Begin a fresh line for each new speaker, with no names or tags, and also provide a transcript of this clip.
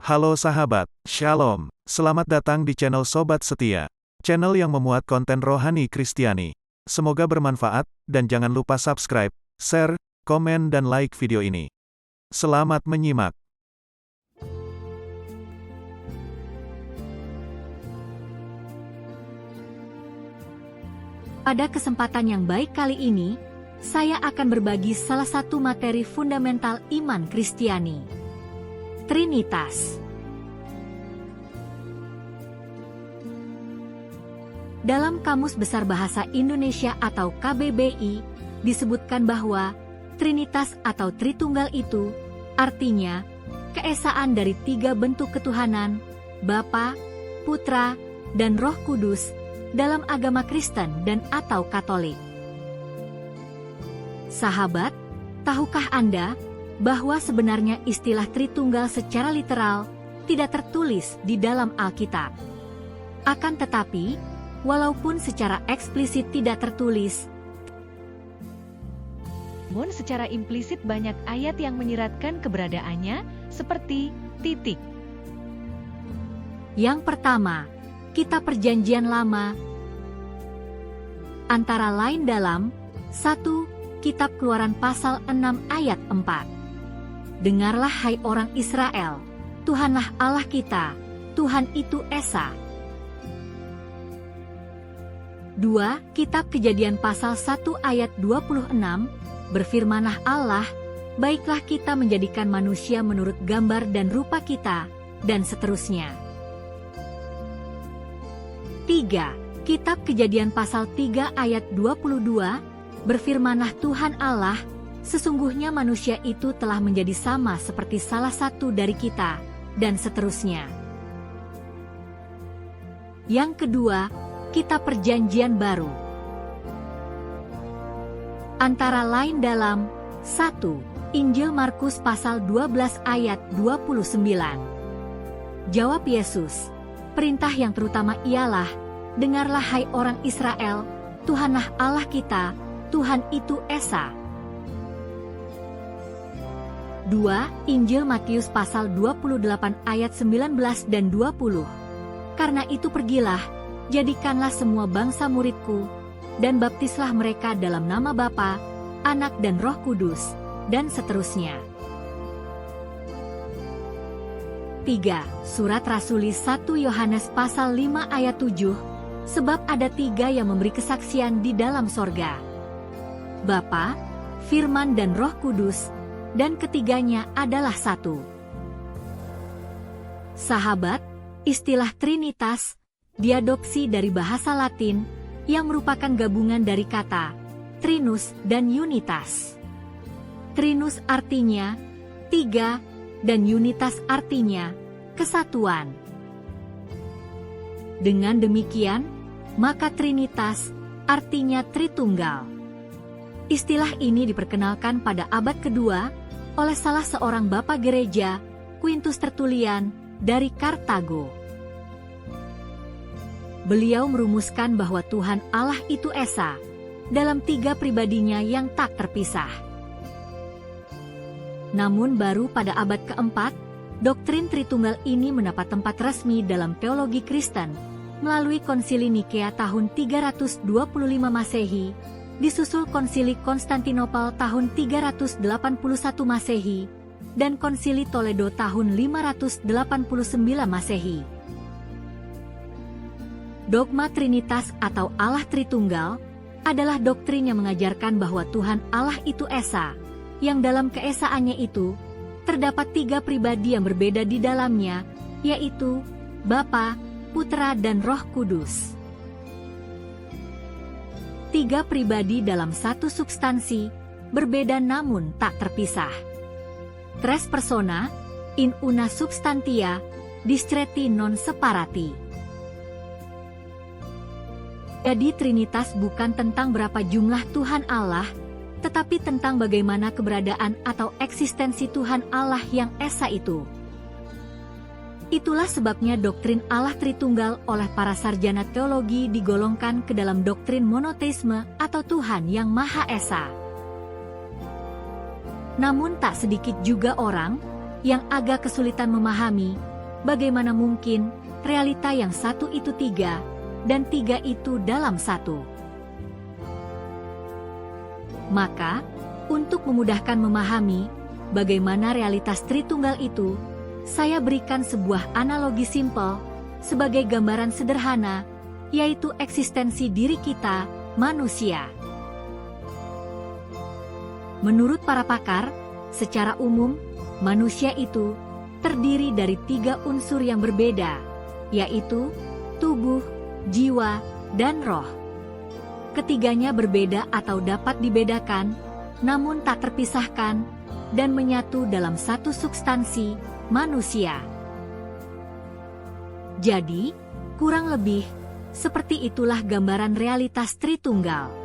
Halo sahabat, Shalom. Selamat datang di channel Sobat Setia. Channel yang memuat konten rohani Kristiani. Semoga bermanfaat, dan jangan lupa subscribe, share, komen dan like video ini. Selamat menyimak.
Pada kesempatan yang baik kali ini, saya akan berbagi salah satu materi fundamental iman Kristiani. Trinitas. Dalam Kamus Besar Bahasa Indonesia atau KBBI, disebutkan bahwa Trinitas atau Tritunggal itu artinya keesaan dari tiga bentuk ketuhanan, Bapa, Putra, dan Roh Kudus dalam agama Kristen dan atau Katolik. Sahabat, tahukah Anda bahwa sebenarnya istilah Tritunggal secara literal tidak tertulis di dalam Alkitab? Akan tetapi, walaupun secara eksplisit tidak tertulis, namun secara implisit banyak ayat yang menyiratkan keberadaannya, seperti titik. Yang pertama, Kitab Perjanjian Lama, antara lain dalam 1 Kitab Keluaran pasal 6 ayat 4. Dengarlah hai orang Israel, Tuhanlah Allah kita, Tuhan itu Esa. 2 Kitab Kejadian pasal 1 ayat 26, berfirmanlah Allah, baiklah kita menjadikan manusia menurut gambar dan rupa kita, dan seterusnya. 3 Kitab Kejadian pasal 3 ayat 22, berfirmanlah Tuhan Allah, sesungguhnya manusia itu telah menjadi sama seperti salah satu dari kita, dan seterusnya. Yang kedua, Kitab Perjanjian Baru, antara lain dalam 1 Injil Markus pasal 12 ayat 29. Jawab Yesus, perintah yang terutama ialah, dengarlah hai orang Israel, Tuhanlah Allah kita, Tuhan itu Esa. 2 Injil Matius pasal 28 ayat 19 dan 20. Karena itu pergilah, jadikanlah semua bangsa muridku, dan baptislah mereka dalam nama Bapa, Anak dan Roh Kudus, dan seterusnya. 3 Surat Rasuli 1 Yohanes pasal 5 ayat 7, sebab ada 3 yang memberi kesaksian di dalam sorga, Bapa, Firman dan Roh Kudus, dan ketiganya adalah satu. Sahabat, istilah Trinitas diadopsi dari bahasa Latin yang merupakan gabungan dari kata Trinus dan Unitas. Trinus artinya tiga dan Unitas artinya kesatuan. Dengan demikian, maka Trinitas artinya Tritunggal. Istilah ini diperkenalkan pada abad kedua oleh salah seorang bapa gereja, Quintus Tertullian, dari Kartago. Beliau merumuskan bahwa Tuhan Allah itu Esa, dalam 3 pribadinya yang tak terpisah. Namun baru pada abad keempat, doktrin Tritunggal ini mendapat tempat resmi dalam teologi Kristen, melalui Konsili Nikea tahun 325 Masehi, disusul Konsili Konstantinopel tahun 381 Masehi, dan Konsili Toledo tahun 589 Masehi. Dogma Trinitas atau Allah Tritunggal adalah doktrin yang mengajarkan bahwa Tuhan Allah itu Esa, yang dalam keesaannya itu terdapat 3 pribadi yang berbeda di dalamnya, yaitu Bapa, Putra dan Roh Kudus. 3 pribadi dalam satu substansi, berbeda namun tak terpisah. Tres persona, in una substantia, discreti non separati. Jadi Trinitas bukan tentang berapa jumlah Tuhan Allah, tetapi tentang bagaimana keberadaan atau eksistensi Tuhan Allah yang Esa itu. Itulah sebabnya doktrin Allah Tritunggal oleh para sarjana teologi digolongkan ke dalam doktrin monoteisme atau Tuhan yang Maha Esa. Namun tak sedikit juga orang yang agak kesulitan memahami bagaimana mungkin realita yang satu itu tiga, dan tiga itu dalam satu? Maka, untuk memudahkan memahami bagaimana realitas Tritunggal itu, saya berikan sebuah analogi simpel sebagai gambaran sederhana, yaitu eksistensi diri kita, manusia. Menurut para pakar, secara umum, manusia itu terdiri dari tiga unsur yang berbeda, yaitu tubuh, jiwa, dan roh. Ketiganya berbeda atau dapat dibedakan, namun tak terpisahkan, dan menyatu dalam satu substansi, manusia. Jadi, kurang lebih, seperti itulah gambaran realitas Tritunggal.